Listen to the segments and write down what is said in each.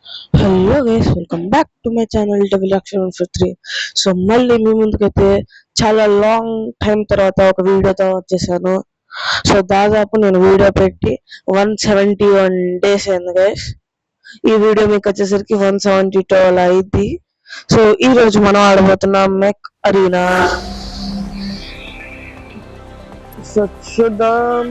Hello guys, welcome back to my channel double action 143. So మళ్ళీ మీ ముందుకైతే చాలా long time తర్వాత ఒక వీడియోతో వచ్చేసాను. సో దాదాపు నేను వీడియో పెట్టి 171 days అయింది గైస్. ఈ వీడియో మీకు వచ్చేసరికి 172 అలా అయింది. సో ఈ రోజు మనం ఆడబోతున్నాం మెక్ అరీనా. సో చూద్దాం.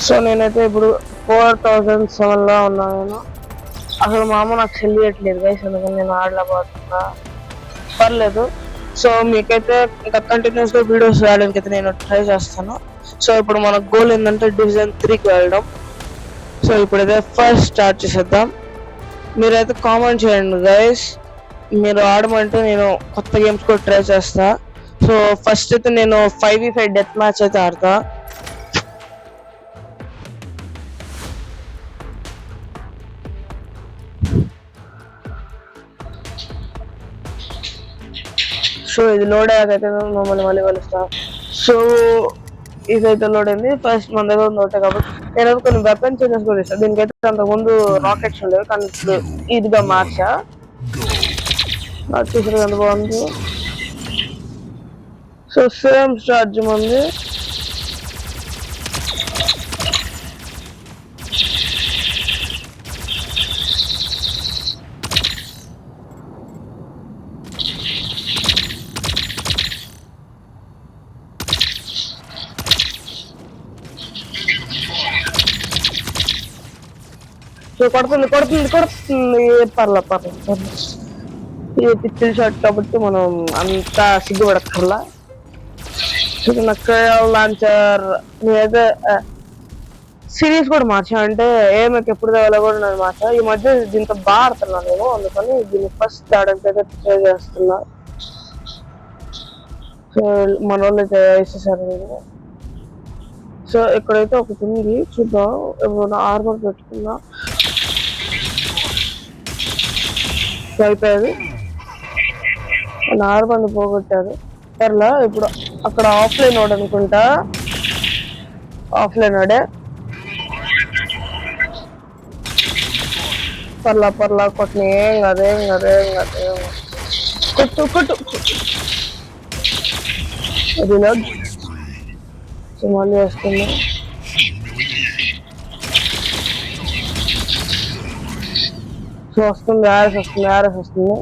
సో నేనైతే ఇప్పుడు 4007 లో ఉన్నాను. అసలు మా అమ్మ నాకు చెల్లియట్లేదు గైస్, అందుకని నేను ఆడలేకపోతున్నా. పర్లేదు. సో మీకైతే ఇంకా కంటిన్యూస్ గా వీడియోస్ రావడానికి అయితే నేను ట్రై చేస్తాను. సో ఇప్పుడు మన గోల్ ఏంటంటే డివిజన్ 3కి వెళ్ళడం. సో ఇప్పుడైతే ఫస్ట్ స్టార్ట్ చేసేద్దాం. మీరైతే కామెంట్ చేయండి గైస్, మీరు ఆడమంటే నేను కొత్త గేమ్స్ కూడా ట్రై చేస్తా. సో ఫస్ట్ అయితే నేను 5v5 డెత్ మ్యాచ్ అయితే ఆడతా. సో ఇది లోడ్ అయ్యాకైతే మమ్మల్ని మళ్ళీ కలుస్తా. సో ఇదైతే లోడ్ అయింది. ఫస్ట్ మన దగ్గర ఉంది కాబట్టి నేను కొన్ని వెపన్ చేంజెస్ కూడా ఇస్తాను. దీనికైతే అంతకుముందు రాకెట్స్ ఉండేవి, కానీ ఇప్పుడు ఇదిగా మార్చేసారు. ఎంత బాగుంది. సో సేమ్ స్ట్రాటజీ ఉంది. సో కొడుతుంది. పర్లేదు. ఇది పిక్చర్ షాట్ కాబట్టి మనం అంతా సిగ్గుపడక్కర్లా. లాంచర్ నేనైతే సిరీస్ కూడా మార్చా, అంటే ఏమైతే ఎప్పుడు తేవాలో కూడా నేను మార్చా. ఈ మధ్య దీంతో బాగా ఆడుతున్నా నేను, అందుకని దీన్ని ఫస్ట్ ఆడడానికి అయితే ట్రై చేస్తున్నా. సో మన వాళ్ళు అయితే వేసేసారు. సో ఇక్కడైతే ఒకటి ఉంది, చూద్దాం. ఇప్పుడు ఆర్మర్ పెట్టుకున్నా అయిపోయేది. ఆర్మర్ని పోగొట్టారు. సర్లా ఇప్పుడు అక్కడ ఆఫ్లైన్ వాడు అనుకుంటా. ఆఫ్లైన్ వాడే. పర్లా కొట్టిన ఏం కదేం కొట్టు రిలోడ్. సో మళ్ళీ వేసుకుందాం. సో వస్తుంది. ఆర్ఎస్ వస్తుంది.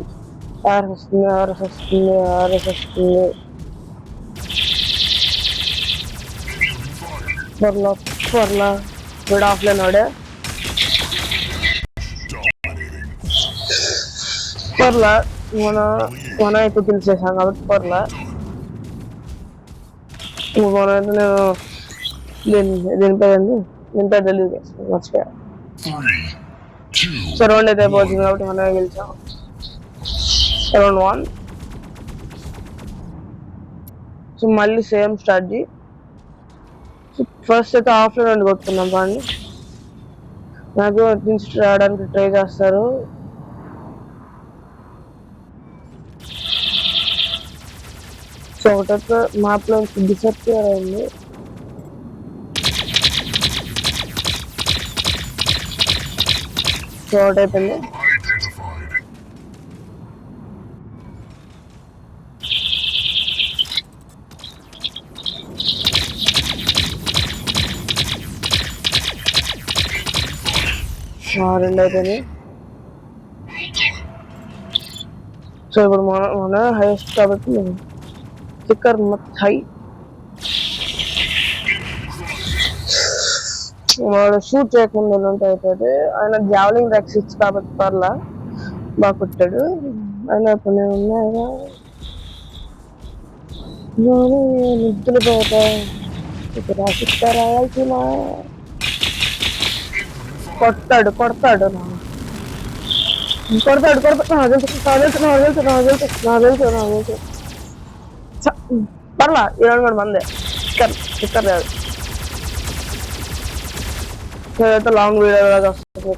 పర్లా వీడు ఆఫ్లైన్ వాడే. పర్లా మన ఇప్పుడు తెలిసేసాం కాబట్టి పర్లా. మనైతే నేను దీనిపై డెలివరీ చేస్తాను, మర్చిపోయా. సో రౌండ్ అయితే అయిపోతుంది కాబట్టి మనమే గెలిచాం. రౌండ్ 1. సో మళ్ళీ సేమ్ స్ట్రాటజీ. ఫస్ట్ అయితే ఆఫ్లైన్ రౌండ్ కొట్టుకున్నాం. కానీ నాకు నుంచి రావడానికి ట్రై చేస్తారు. సో ఒకటైతే మ్యాప్ లో డిసప్పియర్ అయింది. సో అవుట్ అయిపోయింది. రెండు అయిపోయింది. సో ఇప్పుడు మన హైయెస్ట్ కాబట్టి స్టిక్కర్ హై. వాడు షూట్ చేయకుండా ఉంటే అయిపోతుంది. ఆయన జావలింగ్ ర్యాక్స్ ఇచ్చు కాబట్టి పర్లా బాగా కొట్టాడు. ఆయన ఇప్పుడు నేను ఉన్నాయా నిద్దులు పోతా. ఇప్పుడు రాసిస్తారా కొడతాడు. పర్లా ఈ రెండు కూడా మందే. స్టిక్కర్ లేదు. అయితే లాంగ్ వీడియో లాగా వస్తుంది.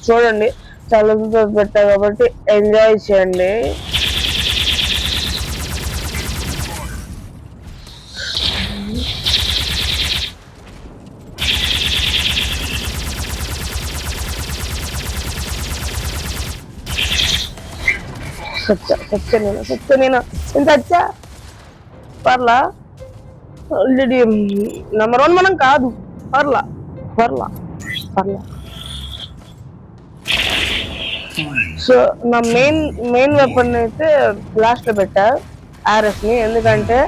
చూడండి, చాలా పెట్టా కాబట్టి ఎంజాయ్ చేయండి. సత్య నేను ఇంత వచ్చా పర్లా ఆల్రెడీ నెంబర్ 1 మనం కాదు పర్లా పర్లా పర్లా సో నా మెయిన్ వెపన్ అయితే లాస్ట్ లో పెట్టా ఆర్ఎస్ ని, ఎందుకంటే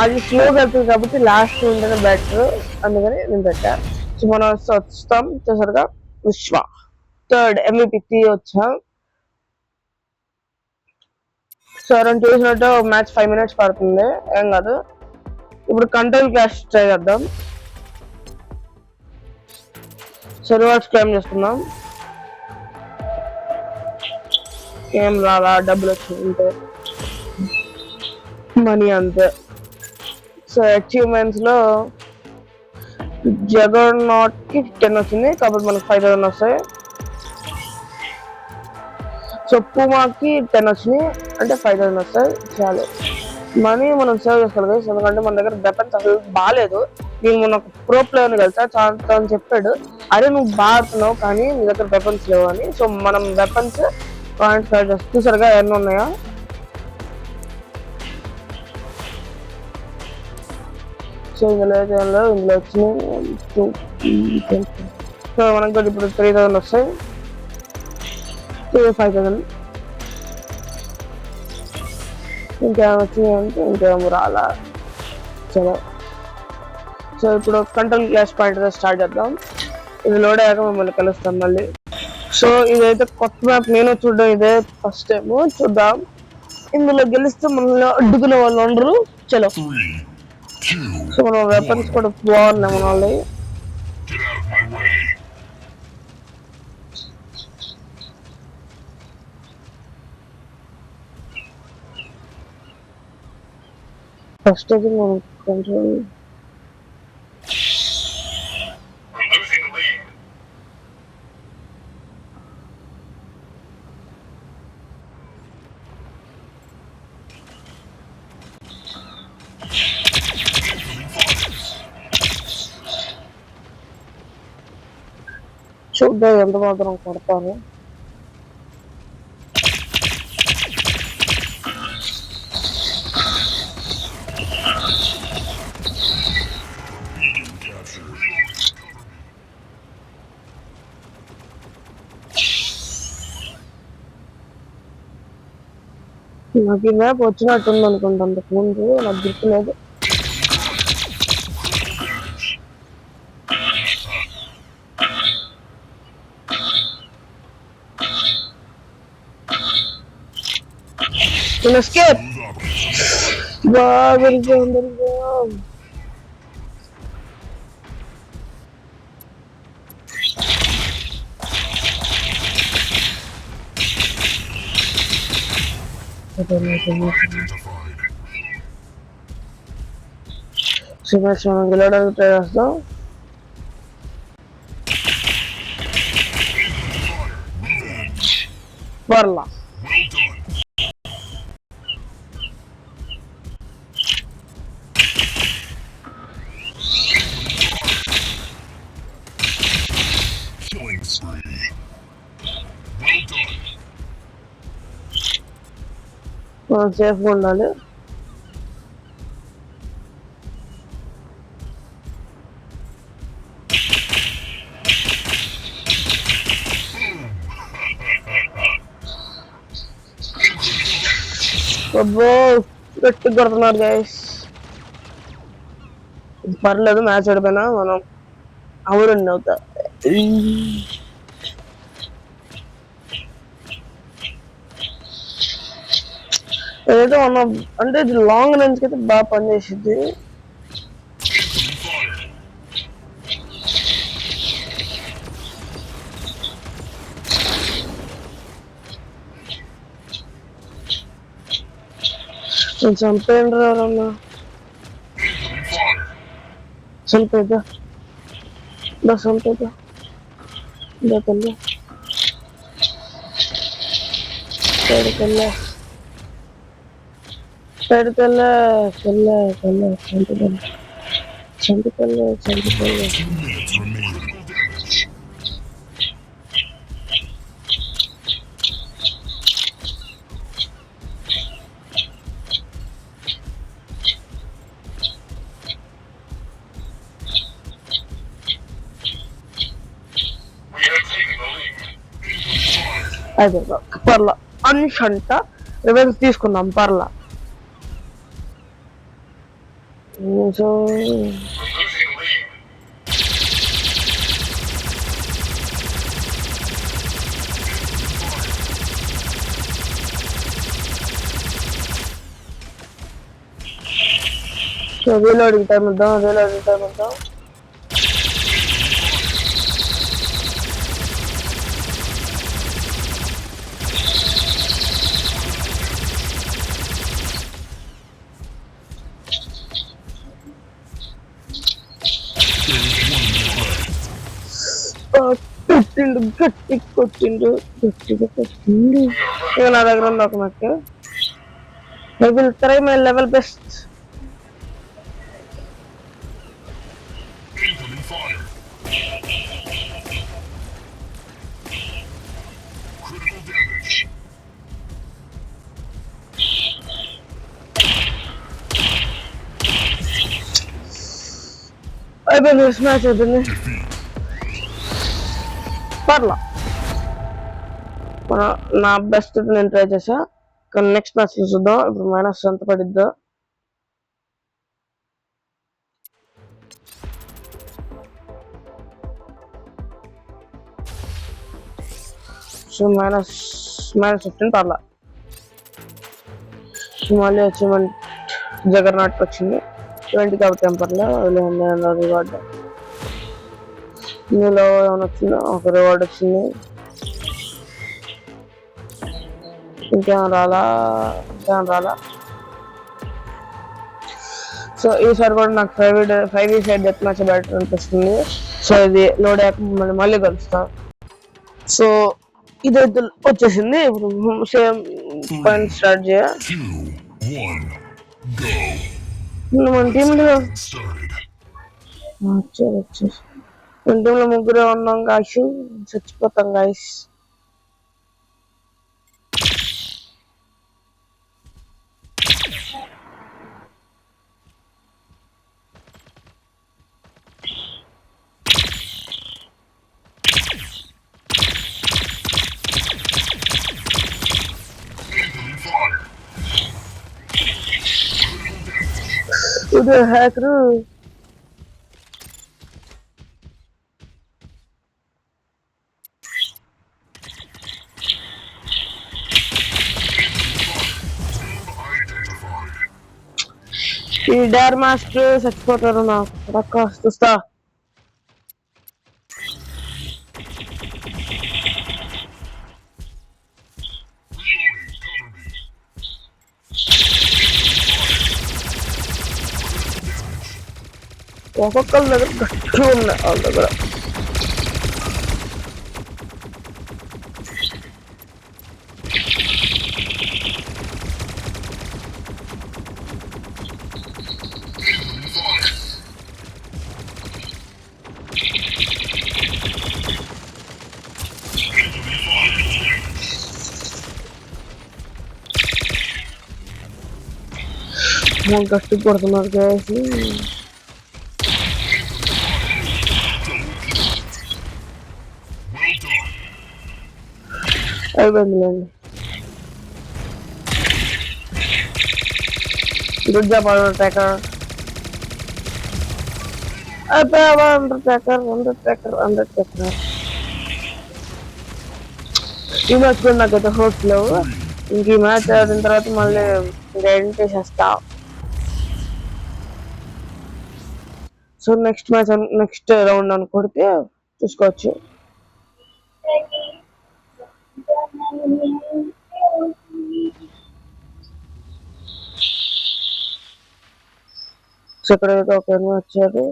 అది స్లోగా వెళ్తుంది కాబట్టి లాస్ట్ ఉంటేనే బెటర్, అందుకని నేను పెట్టా. సో మనం వస్తాం చూసారుగా విశ్వ 3rd MVP వచ్చాం. సో రెండు చూసినట్టు మ్యాచ్ 5 minutes పడుతుంది, ఏం కాదు. ఇప్పుడు కంట్రోల్ క్లాష్ ట్రై చేద్దాం. సో రివార్డ్స్ క్లైమ్ చేసుకుందాం. ఏం రాలా, డబ్బులు వచ్చింటే మనీ అంతే. సో అచీవ్మెంట్స్ లో జగర్నాట్ కి 10 వచ్చింది కాబట్టి మనకు 5000 వస్తాయి. సో పూమాకి 10 వచ్చినాయి అంటే 5000 వస్తాయి చాలు. మనీ మనం సేవ్ చేసుకోవాలి, ఎందుకంటే మన దగ్గర వెపన్స్ అసలు బాగాలేదు. నేను మొన్న ఒక ప్రో ప్లేయర్ని కలిసా, తను చెప్పాడు అరే నువ్వు బాగుతున్నావు కానీ నీ దగ్గర వెపన్స్ లేవు అని. సో మనం వెపన్స్ చూసారుగా ఎన్ని ఉన్నాయా. సో ఇందులో వచ్చినాయి. సో మనకు ఇప్పుడు 3000 వస్తాయి, 5000. ఇంకేం వచ్చినాయి అంటే ఇంకేం రాలా. చలో సో ఇప్పుడు కంట్రోల్ క్లాష్ పాయింట్ స్టార్ట్ చేద్దాం. ఇది లోడ్ అయ్యాక మిమ్మల్ని కలుస్తాం మళ్ళీ. సో ఇదైతే కొత్త మ్యాప్, నేను చూడడం ఇదే ఫస్ట్ టైం. చూద్దాం, ఇందులో గెలిస్తే మనల్ని అడ్డుకునే వాళ్ళు ఉండరు. చలో సో మన వెపన్స్ కూడా బాగున్నాయి మన వాళ్ళు. ఫస్ట్ అయితే మనం కంట్రోల్ చూద్దాం ఎంత మాత్రం కొడతాను. నాకు ఈ మ్యాప్ వచ్చినట్టుంది అనుకుంటా, అంతకు ముందు నాకు గుర్తులేదు. Escape! Wow, there you go. Smash on the ladder to us now. Parla. సేఫ్గా ఉండాలి. అబ్బో గట్టి కొడుతున్నారు గైస్. పర్లేదు, మ్యాచ్ ఆడిపోయినా మనం అవురండి అవుతా. ఏదైతే మనం అంటే ఇది లాంగ్ రేంజ్ కి అయితే బాగా పనిచేసింది. చంపేయండి ఎవరన్నా, చంపేద్దా చంపేద్దా తల్లి పెడకెళ్ళ పెడకెళ్ళ కెళ్ళ కెళ్ళ చంపకెళ్ళ చంపకెళ్ళ చంపకెళ్ళ. అదే పర్లా అన్ష్ అంట రివెన్స్ తీసుకుందాం పర్లా. సో రీలోడింగ్ టైం ఇద్దాం. గట్టిగా కొట్టిండు. ఇక నా దగ్గర ఉంది ఒక నాకు. I will try my level best. Incoming fire. Critical damage. అయిపోయింది మ్యాచ్ అయిపోయింది. పర్లా నా బెస్ట్ నేను ట్రై చేసా. కానీ నెక్స్ట్ మ్యాచ్ చూద్దాం. ఇప్పుడు మైనస్ ఎంత పడిద్దో. సో మైనస్ 15 పర్లా. మళ్ళీ అచీవ్మెంట్ జగర్నాట్కి వచ్చింది 20 కాబట్టి ఏం పర్లే. రివార్డ్ ఇందులో ఏమైనా వచ్చిందో ఒక రివార్డ్ వచ్చింది. ఇంకేం రాలా. సో ఈసారి కూడా నాకు 5v side death match better అనిపిస్తుంది. సో ఇది లోడ్ అయ్యాక మళ్ళీ కలుస్తాం. సో ఇదైతే వచ్చేసింది. ఇప్పుడు సేమ్ పాయింట్ స్టార్ట్ చేయాలి. మన టీంలో వచ్చేసి మన టీంలో ముగ్గురే ఉన్నాం గాయస్. చచ్చిపోతాం గాయస్. ఇది హ్యాకరు. ఈ డార్ మాస్టర్ చచ్చిపోతారు. నాకు రక్క చూస్తా. ఒక్కొక్కరి దగ్గర గట్టిగా ఉన్నాయి. వాళ్ళ దగ్గర గట్టి కొడుతున్నారు చేసి. అయిపోయిందిలేండి. Good job Undertaker. అయిపోయావా అండర్టేకర్. ఈ మ్యాచ్ కూడా నాకైతే హోప్స్ లేవు. ఇంక ఈ మ్యాచ్ ఆడిన తర్వాత మళ్ళీ ఎండ్ చేసేస్తా. సో నెక్స్ట్ రౌండ్ అనుకొడితే చూసుకోవచ్చు. సో ఇక్కడైతే ఒక వచ్చారు.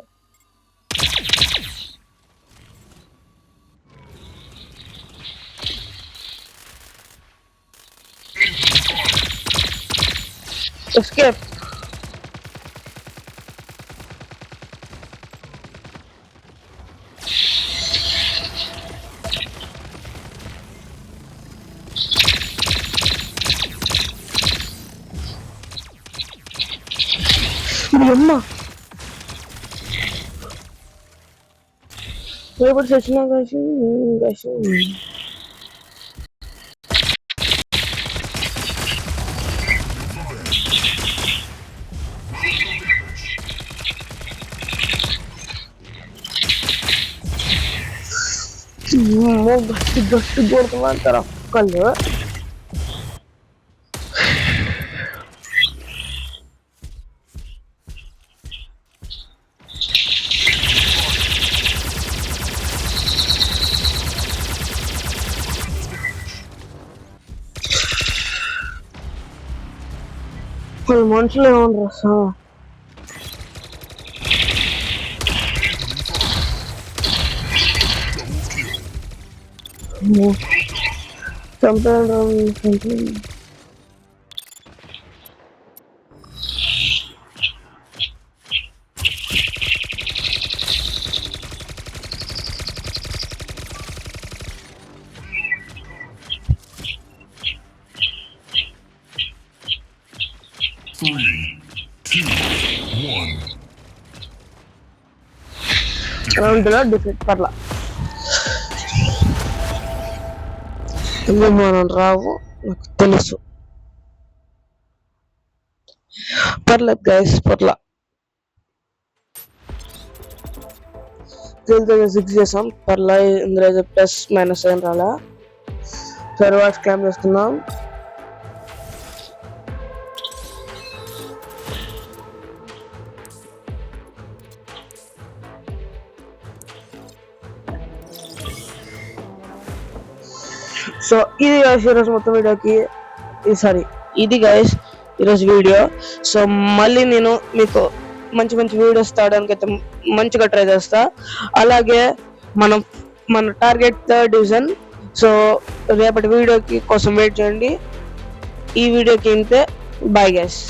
ఎస్కేప్. అమ్మ ఇప్పుడు చచ్చినా కాసి గట్టి గట్టి కొడుతున్నారు ఒక్కళ్ళు. వాళ్ళు మనుషులు ఏమన్నారు సార్? చంపాడు. Three, two, one. రౌండ్లో డిఫెక్ట్ పర్లా మనం రావు నాకు తెలుసు. పర్లేదు గైస్, పర్లా. 6 చేసాం, పర్లా. ఇందులో ప్లస్ మైనస్ ఏం రాలా. తర్వాత క్లైమ్ చేస్తున్నాం. సో ఇది గైస్ ఈరోజు మొత్తం వీడియోకి, ఇది గైస్ ఈరోజు వీడియో. సో మళ్ళీ నేను మీకు మంచి మంచి వీడియోస్ తాగడానికి అయితే మంచిగా ట్రై చేస్తా. అలాగే మన టార్గెట్ 3rd డివిజన్. సో రేపటి వీడియోకి కోసం వెయిట్ చేయండి. ఈ వీడియోకి ఇంతే. Bye guys.